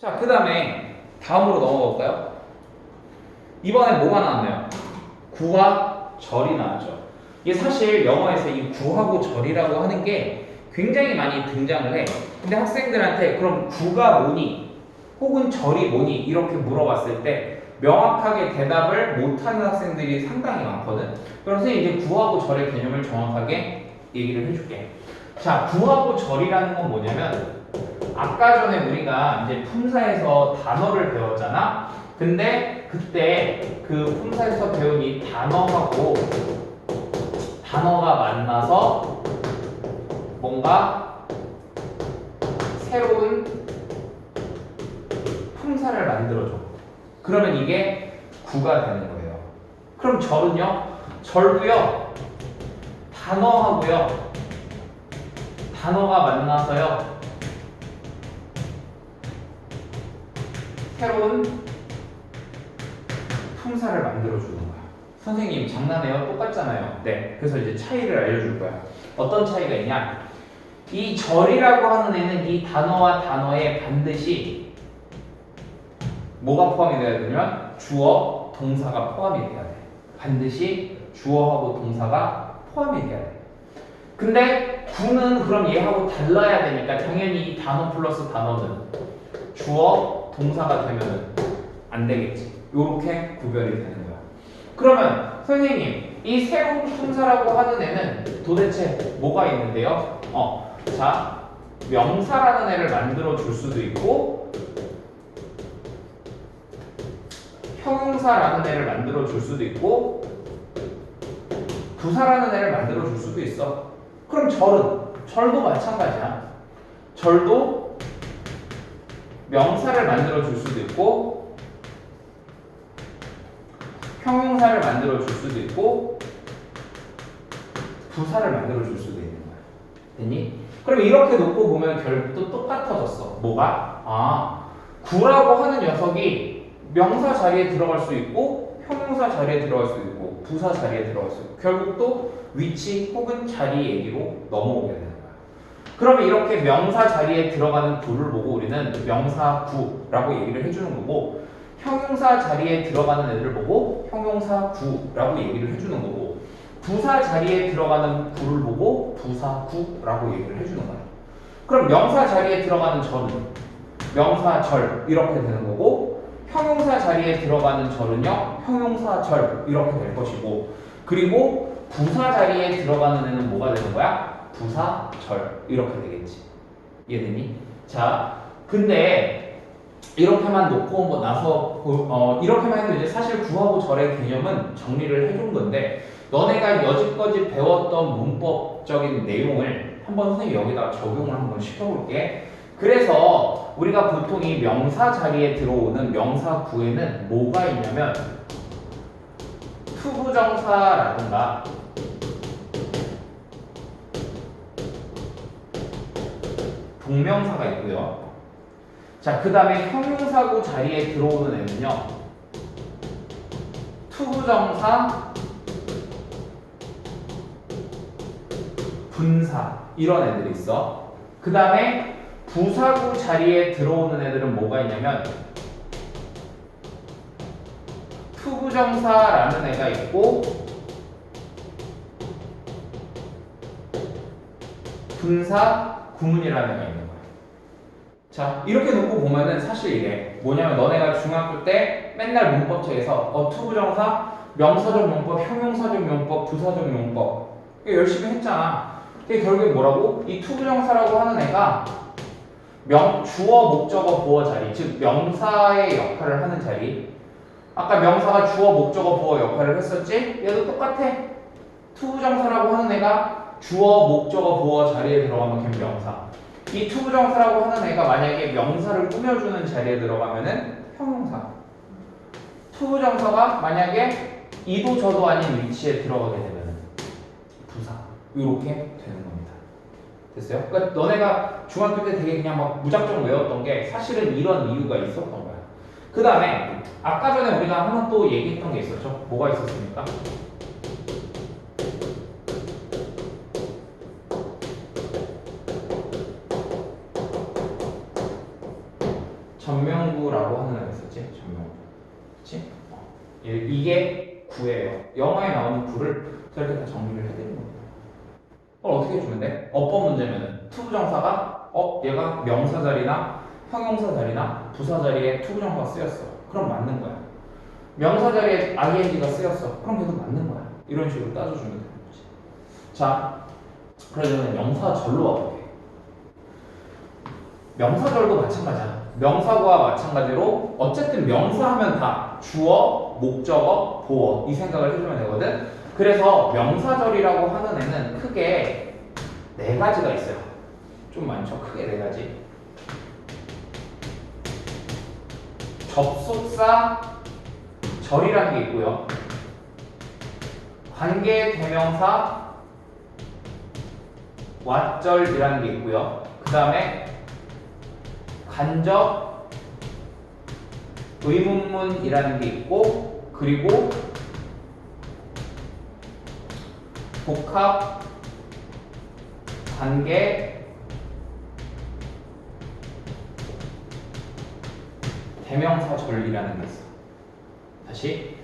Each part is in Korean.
자, 그 다음에 다음으로 넘어가 볼까요? 이번에 뭐가 나왔나요? 구와 절이 나왔죠. 이게 사실 영어에서 이 구하고 절이라고 하는 게 굉장히 많이 등장을 해. 근데 학생들한테 그럼 구가 뭐니? 혹은 절이 뭐니? 이렇게 물어봤을 때 명확하게 대답을 못하는 학생들이 상당히 많거든. 그래서 이제 구하고 절의 개념을 정확하게 얘기를 해줄게. 자, 구하고 절이라는 건 뭐냐면 아까 전에 우리가 이제 품사에서 단어를 배웠잖아. 근데 그때 그 품사에서 배운 이 단어하고 단어가 만나서 뭔가 새로운 품사를 만들어줘. 그러면 이게 구가 되는 거예요. 그럼 절은요? 절도요. 단어하고요. 단어가 만나서요. 새로운 품사를 만들어주는 거야. 선생님 장난해요? 똑같잖아요. 네. 그래서 이제 차이를 알려줄 거야. 어떤 차이가 있냐? 이 절이라고 하는 애는 이 단어와 단어에 반드시 뭐가 포함이 돼야 되냐면 주어, 동사가 포함이 돼야 돼. 반드시 주어하고 동사가 포함이 돼야 돼. 근데 구는 그럼 얘하고 달라야 되니까 당연히 이 단어 플러스 단어는 주어, 동사가 되면은 안 되겠지. 요렇게 구별이 되는 거야. 그러면 선생님, 이 새로운 품사라고 하는 애는 도대체 뭐가 있는데요? 자, 명사라는 애를 만들어 줄 수도 있고 형용사라는 애를 만들어 줄 수도 있고 부사라는 애를 만들어 줄 수도 있어. 그럼 절도 마찬가지야. 절도 명사를 만들어 줄 수도 있고 형용사를 만들어 줄 수도 있고 부사를 만들어 줄 수도 있는 거야. 됐니? 그럼 이렇게 놓고 보면 결국 또 똑같아졌어. 뭐가? 구라고 하는 녀석이 명사 자리에 들어갈 수 있고 형용사 자리에 들어갈 수 있고 부사 자리에 들어갈 수 있고 결국 또 위치 혹은 자리 얘기로 넘어오게 되는 거야. 그러면 이렇게 명사 자리에 들어가는 구를 보고 우리는 명사구라고 얘기를 해주는 거고 형용사 자리에 들어가는 애들을 보고 형용사구라고 얘기를 해주는 거고 부사 자리에 들어가는 구를 보고 부사구라고 얘기를 해주는 거야. 그럼 명사 자리에 들어가는 절은 명사절 이렇게 되는 거고 형용사 자리에 들어가는 절은요 형용사절 이렇게 될 것이고 그리고 부사 자리에 들어가는 애는 뭐가 되는 거야? 부사절 이렇게 되겠지. 이해되니? 자, 근데 이렇게만 놓고 나서 이렇게만 해도 이제 사실 구하고 절의 개념은 정리를 해준 건데 너네가 여지까지 배웠던 문법적인 내용을 한번 선생님이 여기다가 적용을 한번 시켜볼게. 그래서 우리가 보통 이 명사 자리에 들어오는 명사구에는 뭐가 있냐면 투부정사라든가 동명사가 있고요. 자, 그 다음에 형용사구 자리에 들어오는 애는요 투부정사, 분사 이런 애들이 있어. 그 다음에 부사구 자리에 들어오는 애들은 뭐가 있냐면 투부정사라는 애가 있고 분사, 구문이라는 애가 있는 거야. 자, 이렇게 놓고 보면은 사실 이게 뭐냐면 너네가 중학교 때 맨날 문법책에서 투부정사, 명사적 용법, 형용사적 용법, 부사적 용법 열심히 했잖아. 그게 결국에 뭐라고? 이 투부정사라고 하는 애가 주어, 목적어, 보어 자리, 즉 명사의 역할을 하는 자리. 아까 명사가 주어, 목적어, 보어 역할을 했었지? 얘도 똑같아. 투부정사라고 하는 애가 주어, 목적어, 보어 자리에 들어가면 걔 명사. 이 투부정사라고 하는 애가 만약에 명사를 꾸며주는 자리에 들어가면은 형용사. 투부정사가 만약에 이도 저도 아닌 위치에 들어가게 되면은 부사. 이렇게 되는 겁니다. 됐어요? 그러니까 너네가 중학교 때 되게 그냥 막 무작정 외웠던 게 사실은 이런 이유가 있었던 거야. 그 다음에 아까 전에 우리가 하나 또 얘기했던 게 있었죠. 뭐가 있었습니까? 전명구라고 하는 애가 있었지? 전명구. 그치? 이게 구예요. 영어에 나오는 구를 저렇게 다 정리를 해드리는 겁니다. 그걸 어떻게 해주면 돼? 어법 문제면은 투부정사가 얘가 명사 자리나 형용사 자리나 부사 자리에 투부정사가 쓰였어. 그럼 맞는 거야. 명사 자리에 ing가 쓰였어. 그럼 계속 맞는 거야. 이런 식으로 따져주면 되는 거지. 자, 그러면 명사절로 와볼게. 명사절도 마찬가지야. 명사구와 마찬가지로 어쨌든 명사하면 다 주어, 목적어, 보어 이 생각을 해주면 되거든. 그래서 명사절이라고 하는 애는 크게 네 가지가 있어요. 좀 많죠? 크게 네 가지. 접속사 절이라는 게 있고요. 관계대명사 왓절이라는 게 있고요. 그 다음에 간접 의문문이라는 게 있고, 그리고 복합 관계 대명사절이라는 게 있어. 다시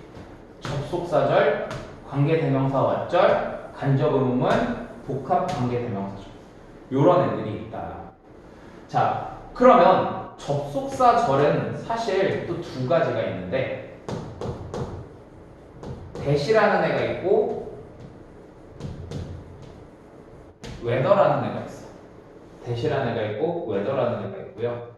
접속사절, 관계대명사 왓절, 간접 의문문, 복합 관계대명사절 요런 애들이 있다. 자, 그러면 접속사절은 사실 또 두 가지가 있는데 대시라는 애가 있고 웨더라는 애가 있어. 대시라는 애가 있고 웨더라는 애가 있고요.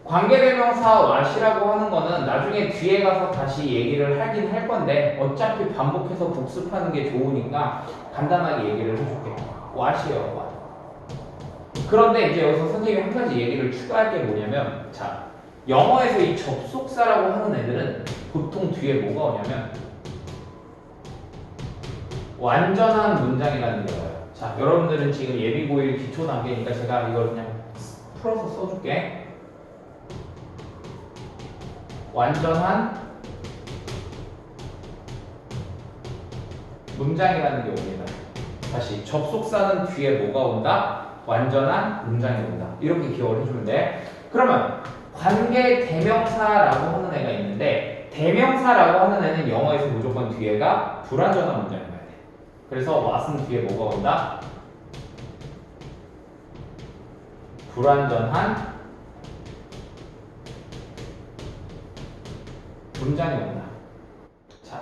관계대명사 what이라고 하는 거는 나중에 뒤에 가서 다시 얘기를 하긴 할 건데 어차피 반복해서 복습하는 게 좋으니까 간단하게 얘기를 해줄게. what이에요, what. 그런데 이제 여기서 선생님이 한 가지 얘기를 추가할 게 뭐냐면, 자, 영어에서 이 접속사라고 하는 애들은 보통 뒤에 뭐가 오냐면 완전한 문장이라는 게 와요. 자, 여러분들은 지금 예비고일 기초 단계니까 제가 이걸 그냥 풀어서 써줄게. 완전한 문장이라는 게 옵니다. 다시 접속사는 뒤에 뭐가 온다? 완전한 문장이 온다. 이렇게 기억을 해주면 돼. 그러면 관계 대명사라고 하는 애가 있는데 대명사라고 하는 애는 영어에서 무조건 뒤에가 불완전한 문장이 와야 돼. 그래서 what은 뒤에 뭐가 온다? 불완전한 문장이 온다. 자,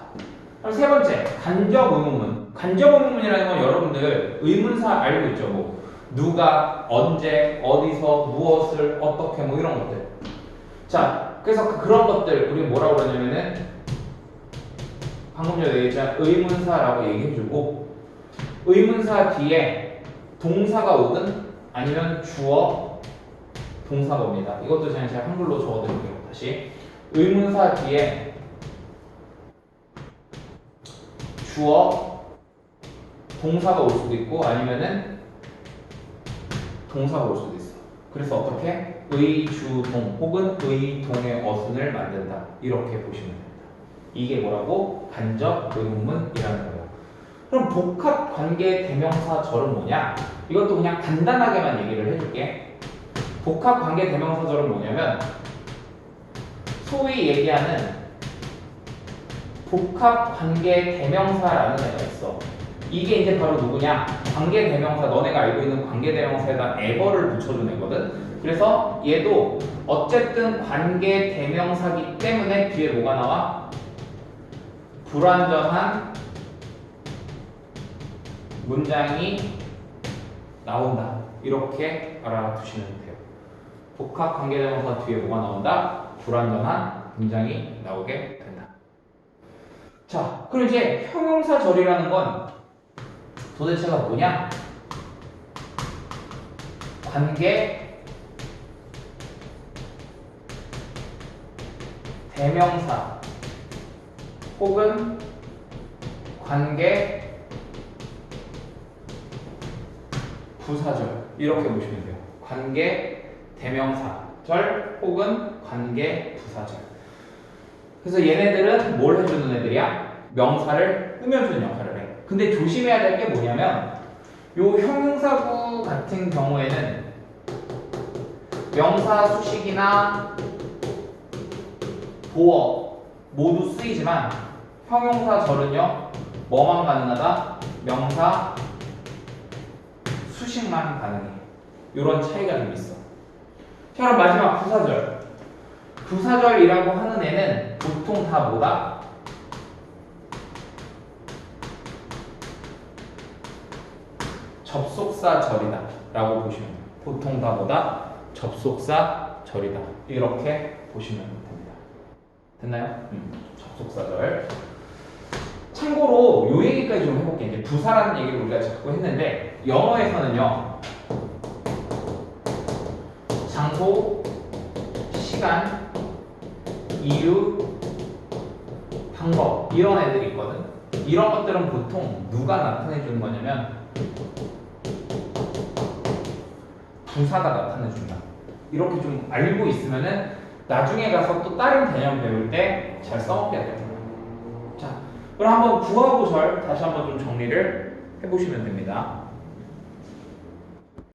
그럼 세 번째, 간접 의문문. 간접 의문문이라는 건 여러분들 의문사 알고 있죠? 뭐 누가, 언제, 어디서, 무엇을, 어떻게 뭐 이런 것들. 자, 그래서 그런 것들 우리 뭐라고 그러냐면은 방금 전에 얘기했지만 의문사라고 얘기해주고 의문사 뒤에 동사가 오든 아니면 주어, 동사가 옵니다. 이것도 제가 한글로 적어드릴게요. 다시 의문사 뒤에 주어, 동사가 올 수도 있고 아니면은 동사가 올 수도 있어. 그래서 어떻게? 의주동 혹은 의동의 어순을 만든다. 이렇게 보시면 됩니다. 이게 뭐라고? 간접 의문문이라는 거예요. 그럼 복합 관계 대명사절은 뭐냐? 이것도 그냥 간단하게만 얘기를 해줄게. 복합 관계 대명사절은 뭐냐면 소위 얘기하는 복합 관계 대명사라는 애가 있어. 이게 이제 바로 누구냐? 관계 대명사, 너네가 알고 있는 관계 대명사에다 에버를 붙여준 애거든. 그래서 얘도 어쨌든 관계 대명사기 때문에 뒤에 뭐가 나와? 불완전한 문장이 나온다. 이렇게 알아두시면 돼요. 복합 관계 대명사 뒤에 뭐가 나온다? 불완전한 문장이 나오게 된다. 자, 그럼 이제 형용사절이라는 건 도대체가 뭐냐? 관계 대명사 혹은 관계 부사절 이렇게 보시면 돼요. 관계 대명사절 혹은 관계 부사절. 그래서 얘네들은 뭘 해주는 애들이야? 명사를 꾸며주는 역할을 해. 근데 조심해야 될 게 뭐냐면 요 형용사구 같은 경우에는 명사 수식이나 도어 모두 쓰이지만 형용사절은요 뭐만 가능하다? 명사 수식만 가능해. 이런 차이가 좀 있어. 자, 그럼 마지막 부사절. 부사절이라고 하는 애는 보통 다 뭐다? 접속사절이다 라고 보시면 돼요. 보통 다 뭐다? 접속사절이다. 이렇게 보시면 됩니다. 됐나요? 접속사절. 참고로 요 얘기까지 좀 해볼게요. 이제 부사라는 얘기를 우리가 자꾸 했는데 영어에서는요 장소, 시간, 이유, 방법 이런 애들이 있거든. 이런 것들은 보통 누가 나타내 주는 거냐면 부사가 나타내 준다. 이렇게 좀 알고 있으면은 나중에 가서 또 다른 개념 배울 때 잘 써먹게 돼요. 자, 그럼 한번 구하고 절 다시 한번 좀 정리를 해보시면 됩니다.